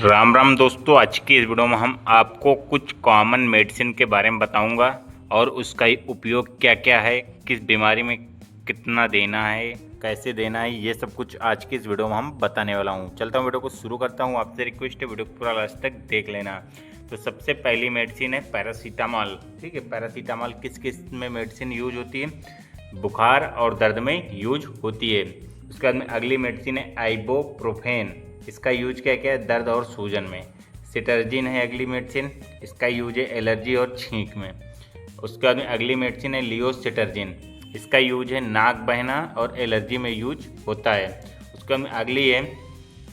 राम राम दोस्तों, आज की इस वीडियो में हम आपको कुछ कॉमन मेडिसिन के बारे में बताऊंगा और उसका उपयोग क्या क्या है, किस बीमारी में कितना देना है, कैसे देना है, ये सब कुछ आज की इस वीडियो में हम बताने वाला हूं। चलता हूं, वीडियो को शुरू करता हूं। आपसे रिक्वेस्ट है वीडियो को पूरा लास्ट तक देख लेना। तो सबसे पहली मेडिसिन है पैरासीटामॉल। ठीक है, पैरासीटामॉल किस किस में मेडिसिन यूज होती है? बुखार और दर्द में यूज होती है। उसके बाद में अगली मेडिसिन है आइबोप्रोफेन। इसका यूज क्या क्या है? दर्द और सूजन में। सिटर्जिन है अगली मेडिसिन, इसका यूज है एलर्जी और छींक में। उसके बाद में अगली मेडिसिन है लियोसिटर्जिन। इसका यूज है नाक बहना और एलर्जी में यूज होता है। उसके बाद में अगली है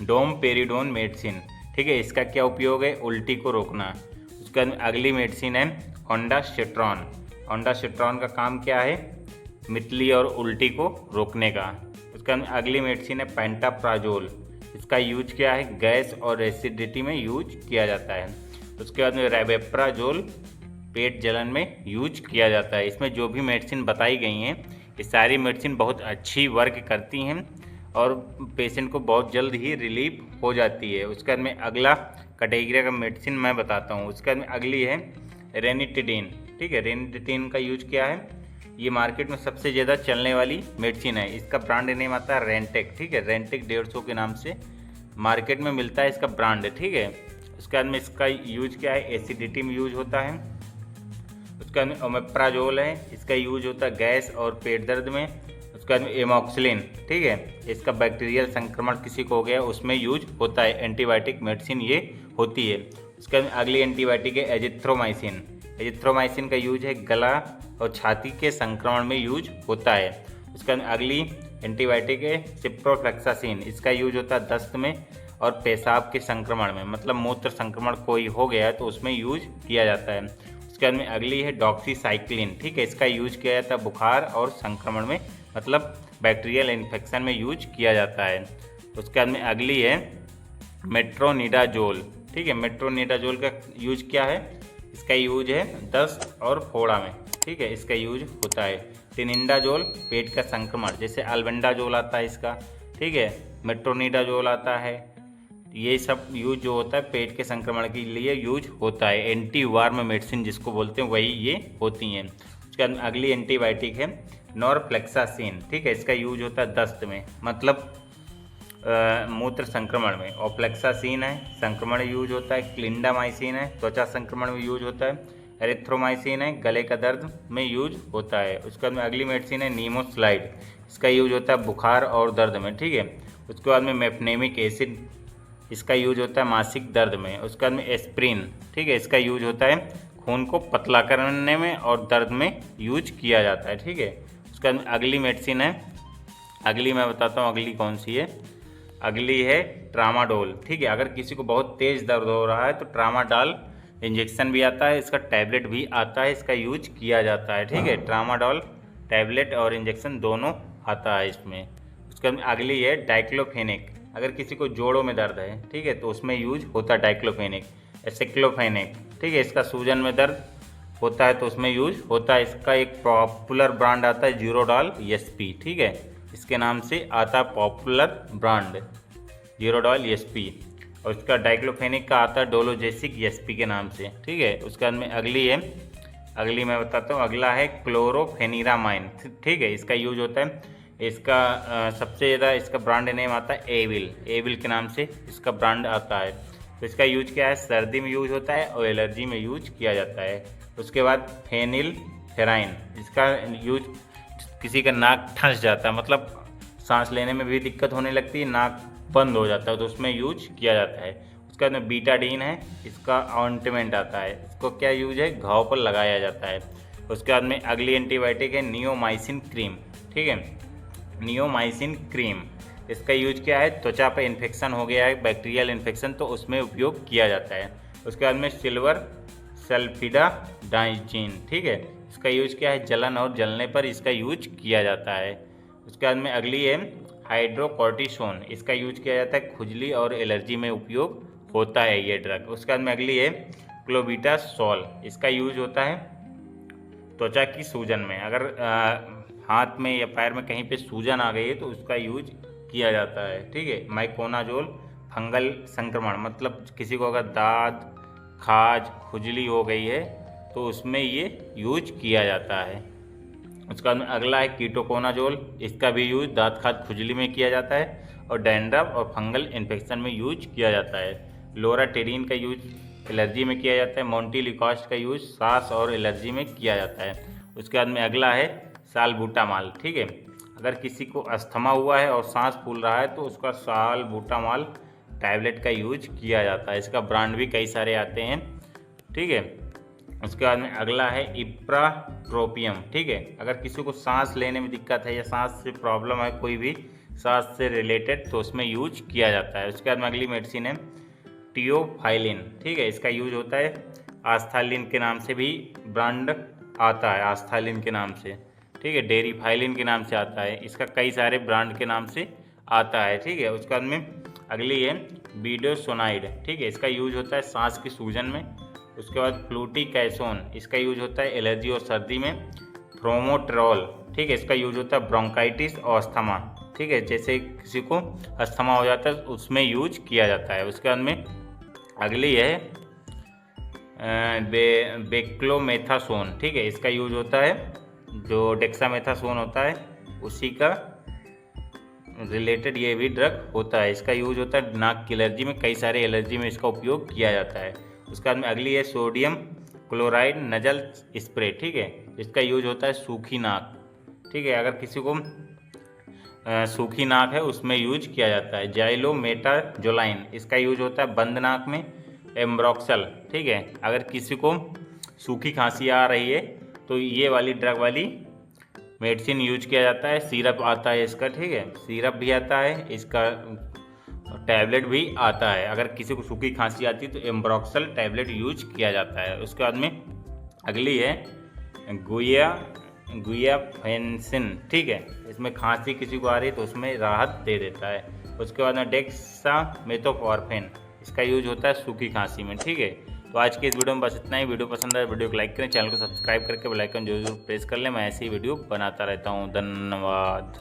डोमपेरिडोन मेडिसिन। ठीक है, इसका क्या उपयोग है? उल्टी को रोकना। उसके बाद में अगली मेडिसिन है ओंडासिट्रॉन। ओंडासिट्रॉन का काम क्या है? मितली और उल्टी को रोकने का। उसके बाद में अगली मेडिसिन है पेंटाप्राजोल। इसका यूज क्या है? गैस और एसिडिटी में यूज किया जाता है। उसके बाद में रेबेप्राजोल पेट जलन में यूज किया जाता है। इसमें जो भी मेडिसिन बताई गई हैं, ये सारी मेडिसिन बहुत अच्छी वर्क करती हैं और पेशेंट को बहुत जल्द ही रिलीफ हो जाती है। उसके बाद में अगला कैटेगरी का मेडिसिन मैं बताता हूँ। उसके बाद में अगली है रेनिटिडीन। ठीक है, रेनिटिडीन का यूज क्या है? ये मार्केट में सबसे ज़्यादा चलने वाली मेडिसिन है। इसका ब्रांड नेम आता है रेंटेक। ठीक है, रेंटेक 150 के नाम से मार्केट में मिलता है इसका ब्रांड। ठीक है, उसके बाद में इसका यूज क्या है? एसिडिटी में यूज होता है। उसके बाद में ओमेप्राजोल है, इसका यूज होता है गैस और पेट दर्द में। उसके बाद में एमॉक्सिलिन। ठीक है, इसका बैक्टीरियल संक्रमण किसी को हो गया उसमें यूज होता है। एंटीबायोटिक मेडिसिन ये होती है। उसके बाद में अगली एंटीबायोटिक है एजिथ्रोमाइसिन। एजिथ्रोमाइसिन का यूज है गला और छाती के संक्रमण में यूज होता है। उसके बाद अगली एंटीबायोटिक है सिप्रोफ्लेक्सासिन। इसका यूज होता है दस्त में और पेशाब के संक्रमण में, मतलब मूत्र संक्रमण कोई हो गया है तो उसमें यूज किया जाता है। उसके बाद में अगली है डॉक्सीसाइक्लिन। ठीक है, इसका यूज किया जाता है बुखार और संक्रमण में, मतलब बैक्टीरियल इन्फेक्शन में यूज किया जाता है। उसके बाद में अगली है मेट्रोनिडाजोल। ठीक है, मेट्रोनिडाजोल का यूज क्या है? इसका यूज है दस्त और फोड़ा में। ठीक है, इसका यूज होता है। टिनिडाजोल पेट का संक्रमण, जैसे अल्बेंडाजोल आता है इसका। ठीक है, मेट्रोनिडाजोल आता है। ये सब यूज जो होता है पेट के संक्रमण के लिए यूज होता है। एंटी वार्म मेडिसिन जिसको बोलते हैं वही ये होती हैं। उसके बाद अगली एंटीबायोटिक है नॉरफ्लेक्सासिन। ठीक है, इसका यूज होता है दस्त में, मतलब मूत्र संक्रमण में। ओफ्लेक्सासिन है, संक्रमण यूज होता है। क्लिंडामाइसिन है, त्वचा संक्रमण में यूज होता है। एरिथ्रोमाइसिन है, गले का दर्द में यूज होता है। उसके बाद में अगली मेडिसिन है नीमोस्लाइड। इसका यूज होता है बुखार और दर्द में। ठीक है, उसके बाद में मेफनेमिक एसिड। इसका यूज होता है मासिक दर्द में। उसके बाद में एस्प्रिन। ठीक है, इसका यूज होता है खून को पतला करने में और दर्द में यूज किया जाता है। ठीक है, उसके बाद में अगली मेडिसिन है, अगली मैं बताता हूँ अगली कौन सी है। अगली है ट्रामाडोल। ठीक है, अगर किसी को बहुत तेज़ दर्द हो रहा है तो ट्रामाडोल इंजेक्शन भी आता है, इसका टैबलेट भी आता है, इसका यूज किया जाता है। ठीक है, ट्रामाडोल टैबलेट और इंजेक्शन दोनों आता है इसमें। उसके बाद अगली है डाइक्लोफेनेक। अगर किसी को जोड़ों में दर्द है, ठीक है, तो उसमें यूज होता है डाइक्लोफेनेक। एसिक्लोफेनेक। ठीक है, इसका सूजन में दर्द होता है तो उसमें यूज होता है। इसका एक पॉपुलर ब्रांड आता है जीरोडॉल एसपी। ठीक है, इसके नाम से आता है पॉपुलर ब्रांड जीरोडॉल एसपी। और उसका डाइक्लोफेनिक का आता है डोलोजेसिक एसपी के नाम से। ठीक है, उसके बाद में अगली है, अगली मैं बताता हूँ। अगला है क्लोरोफेनिरामाइन। ठीक है, इसका यूज होता है, इसका सबसे ज़्यादा इसका ब्रांड नेम आता है एविल। एविल के नाम से इसका ब्रांड आता है। तो इसका यूज क्या है? सर्दी में यूज होता है और एलर्जी में यूज किया जाता है। उसके बाद फेनिल फेराइन। इसका यूज किसी का नाक फंस जाता है, मतलब सांस लेने में भी दिक्कत होने लगती है, नाक बंद हो जाता है, तो उसमें यूज किया जाता है। उसके बाद में बीटाडीन है, इसका ऑइंटमेंट आता है, इसको क्या यूज है? घाव पर लगाया जाता है। उसके बाद में अगली एंटीबायोटिक है नियोमाइसिन क्रीम। ठीक है, नियोमाइसिन क्रीम, इसका यूज क्या है? त्वचा पर इन्फेक्शन हो गया है, बैक्टीरियल इन्फेक्शन, तो उसमें उपयोग किया जाता है। उसके बाद में सिल्वर सल्फिडाडाइजिन। ठीक है, इसका यूज क्या है? जलन और जलने पर इसका यूज किया जाता है। उसके बाद में अगली है हाइड्रोकॉर्टिसोन। इसका यूज किया जाता है खुजली और एलर्जी में उपयोग होता है ये ड्रग। उसके बाद में अगली है क्लोबिटासोल। इसका यूज होता है त्वचा की सूजन में। अगर हाथ में या पैर में कहीं पे सूजन आ गई है तो उसका यूज किया जाता है। ठीक है, माइकोनाजोल फंगल संक्रमण, मतलब किसी को अगर दाद, खाज, खुजली हो गई है तो उसमें ये यूज किया जाता है। उसका अगला है कीटोकोनाजोल, इसका भी यूज दांत खाज खुजली में किया जाता है और डैंड्रफ और फंगल इन्फेक्शन में यूज किया जाता है। लोराटेरिन का यूज एलर्जी में किया जाता है। मोंटीलिकॉस्ट का यूज सांस और एलर्जी में किया जाता है। उसके बाद में अगला है सालबुटामॉल, ठीक है। अगर किसी को अस्थमा हुआ है और सांस फूल रहा है तो उसका सालबुटामॉल टैबलेट का यूज किया जाता है। इसका ब्रांड भी कई सारे आते हैं, ठीक है। उसके बाद में अगला है इप्राट्रोपियम, ठीक है। अगर किसी को सांस लेने में दिक्कत है या सांस से प्रॉब्लम है, कोई भी सांस से रिलेटेड, तो उसमें यूज किया जाता है। उसके बाद में अगली मेडिसिन है टियोफाइलिन, ठीक है। इसका यूज होता है आस्थालिन के नाम से भी ब्रांड आता है, आस्थालिन के नाम से, ठीक है। डेरीफाइलिन के नाम से आता है। इसका कई सारे ब्रांड के नाम से आता है, ठीक है। उसके बाद में अगली है बीडोसोनाइड, ठीक है। इसका यूज होता है सांस की सूजन में। उसके बाद फ्लूटिकैसोन, इसका यूज होता है एलर्जी और सर्दी में। फ्रोमोट्रॉल, ठीक है। इसका यूज होता है ब्रोंकाइटिस और अस्थमा, ठीक है। जैसे किसी को अस्थमा हो जाता है उसमें यूज किया जाता है। उसके बाद में अगली है बेक्लोमेथासोन, ठीक है। इसका यूज होता है जो डेक्सामेथासोन होता है उसी का रिलेटेड ये भी ड्रग होता है। इसका यूज होता है नाक की एलर्जी में, कई सारे एलर्जी में इसका उपयोग किया जाता है। उसके बाद में अगली है सोडियम क्लोराइड नजल स्प्रे, ठीक है। इसका यूज होता है सूखी नाक, ठीक है। अगर किसी को सूखी नाक है उसमें यूज किया जाता है। जाइलोमेटाजोलाइन, इसका यूज होता है बंद नाक में। एम्ब्रोक्सल, ठीक है। अगर किसी को सूखी खांसी आ रही है तो ये वाली ड्रग वाली मेडिसिन यूज किया जाता है। सिरप आता है इसका, ठीक है। सिरप भी आता है, इसका टैबलेट भी आता है। अगर किसी को सूखी खांसी आती है तो एम्ब्रोक्सल टैबलेट यूज किया जाता है। उसके बाद में अगली है गुयाफेंसिन, ठीक है। इसमें खांसी किसी को आ रही है तो उसमें राहत दे देता है। उसके बाद में डेक्सामेथोफॉर्फेन, इसका यूज होता है सूखी खांसी में, ठीक है। तो आज के इस वीडियो में बस इतना ही। वीडियो पसंद आए वीडियो को लाइक करें, चैनल को सब्सक्राइब करके बेल आइकन जरूर प्रेस कर लें। मैं ऐसी वीडियो बनाता रहता हूँ। धन्यवाद।